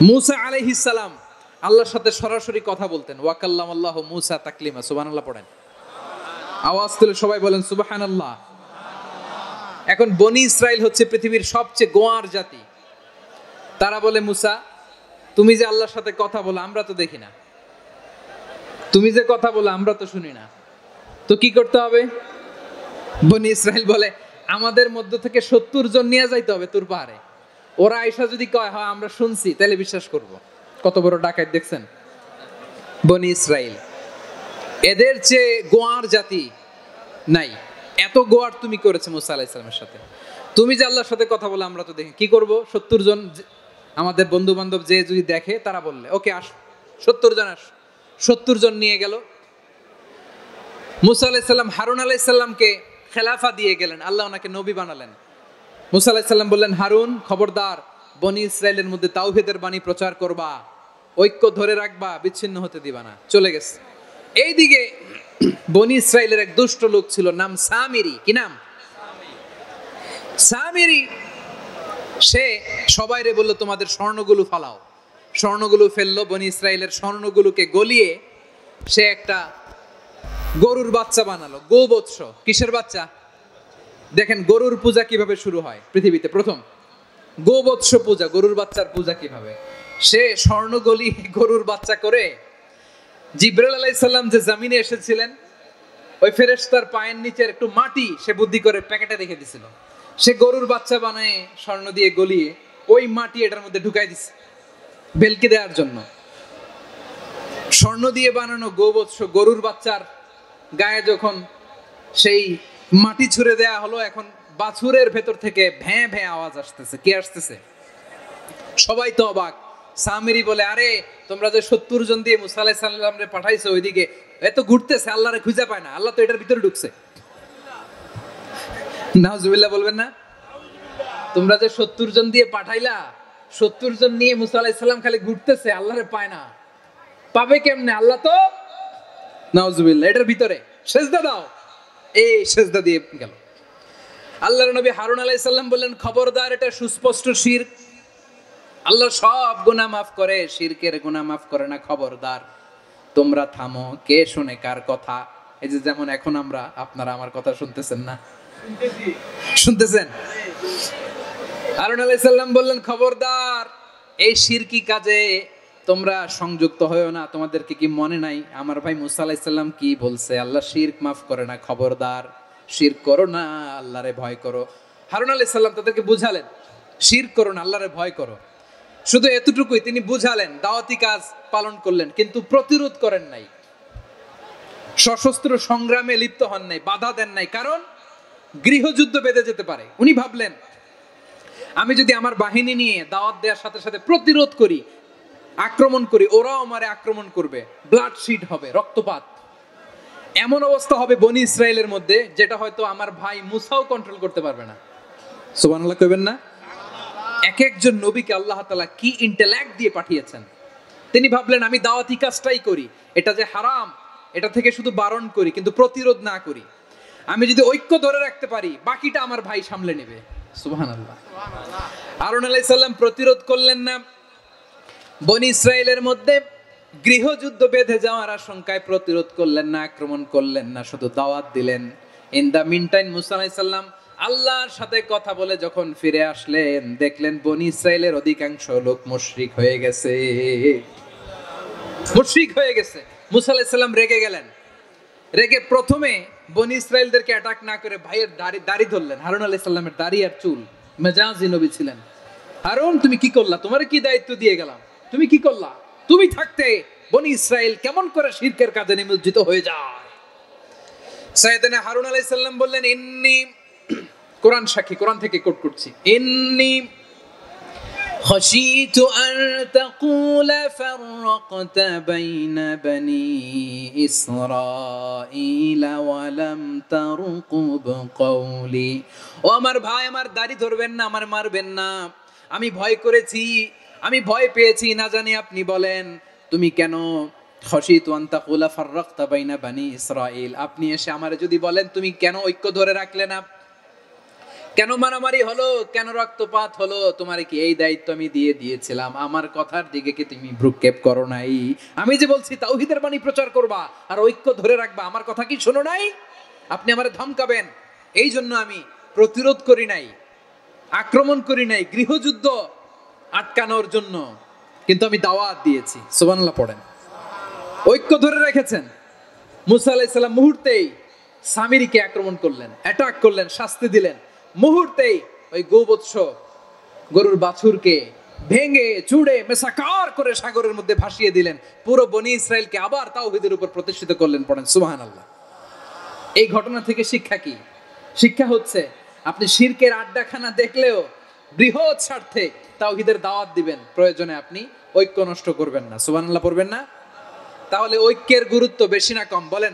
মুসা আলাইহিস সালাম আল্লাহর সাথে সরাসরি কথা বলতেন। ওয়াকাল্লামাল্লাহু মুসা তাকলিমা। সুবহানাল্লাহ পড়েন, আওয়াজ তুলে সবাই বলেন সুবহানাল্লাহ। এখন বনি ইসরাইল হচ্ছে পৃথিবীর সবচেয়ে গোয়ার জাতি। তারা বলে, মুসা তুমি যে আল্লাহর সাথে কথা বলো আমরা তো দেখি না, তুমি যে কথা বলো আমরা তো শুনি না, তো কি করতে হবে? বনি ইসরাইল বলে, আমাদের মধ্য থেকে 70 জন নিয়ে যাইতে হবে তুর পাহাড়ে। ওরা আয়েশা যদি কয় হয় আমরা শুনছি, তাহলে বিশ্বাস করব। কত বড় ডাকাত দেখছেন বনি ইসরাইল। এদের চেয়ে গোয়ার জাতি নাই। এত গোয়ার তুমি করেছে মুসা আলাইহিস সালামের সাথে। তুমি যে আল্লাহর সাথে কথা বলে আমরা তো দেখি, কি করব? 70 জন আমাদের বন্ধু বান্ধব যে যদি দেখে, তারা বললে ওকে আস, 70 জন আস। 70 জন নিয়ে গেল। মুসা আলাইহিস সালাম হারুন আলাইহিস সালামকে খেলাফা দিয়ে গেলেন, আল্লাহ ওনাকে নবী বানালেন। মুসা আলাইহিস সালাম বললেন, হারুন খবরদার, বনি ইসরাইলের মধ্যে তাওহীদের বাণী প্রচার করবা, ঐক্য ধরে রাখবা, বিচ্ছিন্ন হতে দিবা না। চলে গেছে। এইদিকে বনি ইসরাইলের এক দুষ্ট লোক ছিল, নাম সামিরি। কি নাম? সামিরি। সে সবাইরে বলল তোমাদের স্বর্ণগুলো ফালাও। স্বর্ণগুলো ফেললো, বনি ইসরাইলের স্বর্ণগুলোকে গলিয়ে সে একটা গরুর বাচ্চা বানালো। গোবৎস। কিসের বাচ্চা? দেখেন গরুর পূজা কিভাবে শুরু হয় পৃথিবীতে প্রথম। গোবৎস পূজা, গরুর বাচ্চার পূজা কিভাবে। সে স্বর্ণ গলিয়ে গরুর বাচ্চা করে, জিবরাইল আলাইহিস সালাম যে জমিনে এসেছিলেন, ওই ফেরেশতার পায়ের নিচের একটু মাটি সে বুদ্ধি করে প্যাকেটে রেখে দিছিল। সে গরুর বাচ্চা বানায় স্বর্ণ দিয়ে গলিয়ে ওই মাটি এটার মধ্যে ঢুকাই দিছে ভেলকে দেওয়ার জন্য। স্বর্ণ দিয়ে বানানো গোবৎস গরুর বাচ্চার গায়ে যখন সেই মাটি ছুঁড়ে দেয়া হলো, এখন বাছুরের ভেতর থেকে ভ্যাঁ ভ্যাঁ আওয়াজ আসতেছে। কি আসতেছে? সবাই তো অবাক। সামিরি বলে, আরে তোমরা যে 70 জন দিয়ে মুসা আলাইহিস সালামরে পাঠাইছো ওইদিকে, এত ঘুরতেছে, আল্লাহরে খুঁজে পায় না, আল্লাহ তো এটার ভিতরে ঢুকছে। নাউজুবিল্লাহ বলবেন না? তোমরা যে 70 জন দিয়ে পাঠাইলা, 70 জন নিয়ে মুসা আলাইহিস সালাম খালি ঘুরতেছে, আল্লাহরে পায় না। পাবে কেমনে? আল্লাহ তো, নাউজুবিল্লাহ, এটার ভিতরে সেজদা দাও। এই সেজদা দিয়ে গেল। আল্লাহর নবী হারুন আলাইহিস সালাম বললেন, খবরদার, এটা সুস্পষ্ট শিরক। আল্লাহ সব গুনাহ মাফ করে, শিরকের গুনাহ মাফ করে না। খবরদার, তোমরা থামো। কে শুনে কার কথা? এই যে যেমন এখন আমরা, আপনারা আমার কথা শুনতেছেন না? শুনতেছেন? হারুন আলাইহিস সালাম বললেন, খবরদার, এই শিরকি কাজে তোমরা সংযুক্ত হয়েও না। তোমাদেরকে কি মনে নাই আমার ভাই মুসা আলাইহিস সালাম কি বলছে? আল্লাহ শিরক মাফ করে না। খবরদার, শিরক করো না, আল্লাহরে ভয় করো। হারুন আলাইহিস সালাম তাদেরকে বুঝালেন, শিরক করো না, আল্লাহরে ভয় করো। শুধু এতটুকুই তিনি বুঝালেন, দাওয়াতি কাজ পালন করলেন, কিন্তু প্রতিরোধ করেন নাই, সশস্ত্র সংগ্রামে লিপ্ত হন নাই, বাধা দেন নাই। কারণ গৃহযুদ্ধ বেঁধে যেতে পারে। উনি ভাবলেন, আমি যদি আমার বাহিনী নিয়ে দাওয়াত দেওয়ার সাথে সাথে প্রতিরোধ করি, আক্রমণ করি, ওরাও আমারে আক্রমণ করবে, ব্লাডশিড হবে, রক্তপাত। এমন অবস্থা হবে বনি ইসরায়েলের মধ্যে, যেটা হয়তো আমার ভাই মুসাও কন্ট্রোল করতে পারবে না। সুবহানাল্লাহ কইবেন না? এক একজন নবীকে আল্লাহ তাআলা কি ইন্টেলেক্ট দিয়ে পাঠিয়েছেন। তিনি ভাবলেন, আমি দাওয়াতি কাজটাই করি, এটা যে হারাম এটা থেকে শুধু বারণ করি, কিন্তু প্রতিরোধ না করি। আমি যদি ঐক্য ধরে রাখতে পারি, বাকিটা আমার ভাই সামলে নেবে। সুবহানাল্লাহ। হারুন আলাইহিস সালাম প্রতিরোধ করলেন না। বনি ইসরায়েলের মধ্যে গৃহযুদ্ধ বেঁধে যাওয়ার আশঙ্কায় প্রতিরোধ করলেন না, আক্রমণ করলেন না, শুধু দাওয়াত দিলেন। ইন দা মিন টাইম মুসা আলাইহিস সালাম আল্লাহর সাথে কথা বলে যখন ফিরে আসলেন, দেখলেন বনি ইসরায়েলের অধিকাংশ লোক মুশরিক হয়ে গেছে। মুশরিক হয়ে গেছে। মুসা আলাইহিস সালাম রেগে গেলেন। রেগে প্রথমে বনি ইসরায়েলদেরকে অ্যাটাক না করে ভাইয়ের দাড়ি ধরলেন। হারুন আলাইহিস সালামের দাড়ি আর চুল। মেজাজি নবী ছিলেন। হারুন, তুমি কি করলা? তোমারে কি দায়িত্ব দিয়ে গেলাম, তুমি কি করলা? তুমি থাকতে বনি ইসরায়েল কেমন করে শিরকের কাজে নিমজ্জিত হয়ে যায়? সাইয়েদনা হারুন আলাইহিস সালাম বললেন, ইন্নী, কোরআন সাক্ষী, কোরআন থেকে কোট করছি, ইন্নী খাশিতু আন তাকুলা ফাররাকতা বাইনা বনি ইসরাঈলা ওয়া লাম তারকুব কওলি। ও আমার ভাই, আমার দাড়ি ধরবেন না, আমার মারবেন না। আমি ভয় করেছি, আমি ভয় পেয়েছি, না জানি আপনি বলেন তুমি কেন খাশিতু আন তাকুলা ফাররাকতা বাইনা বনি ইসরাঈল, আপনি এসে আমারে যদি বলেন তুমি কেন ঐক্য ধরে রাখলে না, কেন মারামারি হলো, কেন রক্তপাত হলো? তোমার কি এই দায়িত্ব আমি দিয়েছিলাম? আমার কথার দিকে কি তুমি ভ্রুক্ষেপ করো নাই? আমি যে বলছি তাওহীদের বাণী প্রচার করবা আর ঐক্য ধরে রাখবা, আমার কথা কি শোনো নাই? আপনি আমারে ধমকাবেন, এই জন্য আমি প্রতিরোধ করি নাই, আক্রমণ করি নাই, গৃহযুদ্ধ আটকানোর জন্য কিন্তু আমি দাওয়াত দিয়েছি। সুবহানাল্লাহ পড়েন। ঐক্য ধরে রেখেছেন। মুসা আলাইহিস সালাম মুহূর্তেই সামিরীকে আক্রমণ করলেন, অ্যাটাক করলেন, শাস্তি দিলেন। মুহূর্তেই ওই গোবৎস গরুর বাছুরকে ভেঙে চুড়ে মেসাকার করে সাগরের মধ্যে ভাসিয়ে দিলেন। পুরো বনি ইসরায়েলকে আবার তাওহীদের উপর প্রতিষ্ঠিত করলেন। পড়েন সুবহানাল্লাহ। এই ঘটনা থেকে শিক্ষা কি? শিক্ষা হচ্ছে আপনি শিরকের আড্ডাখানা দেখলেও বৃহৎ স্বার্থে তাওহীদের দাওয়াত দিবেন, প্রয়োজনে আপনি ঐক্য নষ্ট করবেন না। সুবহানাল্লাহ পড়বেন না? তাহলে ঐক্যের গুরুত্ব বেশি না কম বলেন?